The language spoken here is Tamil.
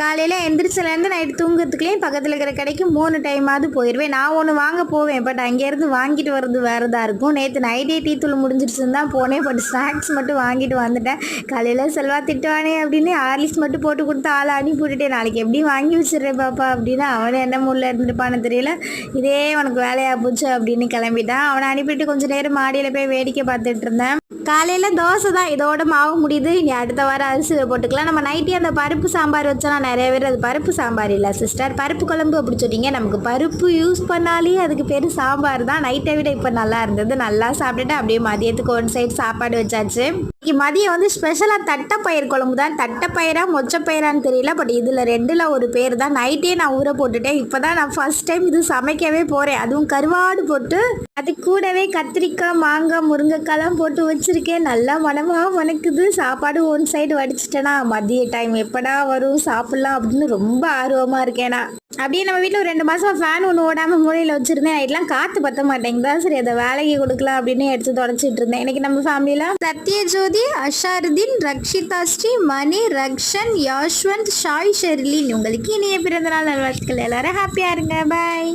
காலையில் எந்திரிச்சிலேருந்து நைட்டு தூங்குறதுக்குள்ளேயும் பக்கத்தில் இருக்கிற கடைக்கு 3 டைமாவது போயிடுவேன். நான் ஒன்று வாங்க போவேன், பட் அங்கேருந்து வாங்கிட்டு வர்றது வேறு தான் இருக்கும். நேற்று நைட்டே டீ தூள் முடிஞ்சிருச்சுன்னு தான் போனேன், பட் ஸ்நாக்ஸ் மட்டும் வாங்கிட்டு வந்துட்டேன். காலையில் செல்வா திட்டுவானே அப்படின்னு ஹார்லிக்ஸ் மட்டும் போட்டு கொடுத்து ஆளை அனுப்பி விட்டுட்டேன். நாளைக்கு எப்படி வாங்கி வச்சிடுறேன் பாப்பா அப்படின்னு. அவனை என்ன மூடில் இருந்துட்டுப்பான்னு தெரியல. இதே உனக்கு வேலையாக போச்சு அப்படின்னு கிளம்பிட்டான். அவனை அனுப்பிட்டு கொஞ்சம் நேரம் மாடியில் போய் வேடிக்கை பார்த்துட்டு இருந்தேன். காலையில் தோசை தான், இதோட மாவு முடியுது. இனி அடுத்த வாரம் அரிசி போட்டுக்கலாம். நம்ம நைட்டே அந்த பருப்பு சாம்பார் வச்சோன்னா நிறைய பேர் அது பருப்பு சாம்பார் இல்லை சிஸ்டர், பருப்பு குழம்பு அப்படி சொன்னீங்க. நமக்கு பருப்பு யூஸ் பண்ணாலே அதுக்கு பேர் சாம்பார் தான். நைட்டை விட இப்போ நல்லா இருந்தது. நல்லா சாப்பிட்டுட்டு அப்படியே மதியத்துக்கு ஒன் சைடு சாப்பாடு வச்சாச்சு. இன்னைக்கு மதியம் வந்து ஸ்பெஷலாக தட்டைப்பயிர் குழம்பு தான். தட்டைப்பயிரா மொச்சப்பயிரான்னு தெரியல, பட் இதில் 2ல் ஒரு பேர் தான். நைட்டே நான் ஊற போட்டுட்டேன். இப்போ தான் நான் ஃபர்ஸ்ட் டைம் இது சமைக்கவே போகிறேன். அதுவும் கருவாடு போட்டு அது கூடவே கத்திரிக்காய் மாங்காய் முருங்கைக்காய்லாம் போட்டு வச்சுருக்கேன். நல்லா மனமாக மணக்குது. சாப்பாடு ஒன் சைடு வடிச்சிட்டேனா மதிய டைம் எப்படா வரும் சாப்பிட்லாம் அப்படின்னு ரொம்ப ஆர்வமாக இருக்கேனா. அப்படியே நம்ம வீட்டில் ஒரு 2 மாதம் ஃபேன் ஒன்று ஓடாமல் மூலையில் வச்சுருந்தேன். நைட்லாம் காற்று பற்ற மாட்டேங்குதா, சரி அதை வேலைக்கு கொடுக்கலாம் அப்படின்னு எடுத்து தொடச்சிட்டு இருந்தேன். இன்றைக்கி நம்ம ஃபேமிலியில் சத்யஜோதி, அஷாருதீன், ரக்ஷிதா ஸ்ரீ, மணி, ரக்ஷன், யாஷ்வந்த், ஷாய், ஷெர்லின். உங்களுக்கு இனிய பிறந்தநாள் நல்வாழ்த்துக்கள். எல்லாரும் ஹாப்பியாக இருங்க. பாய்.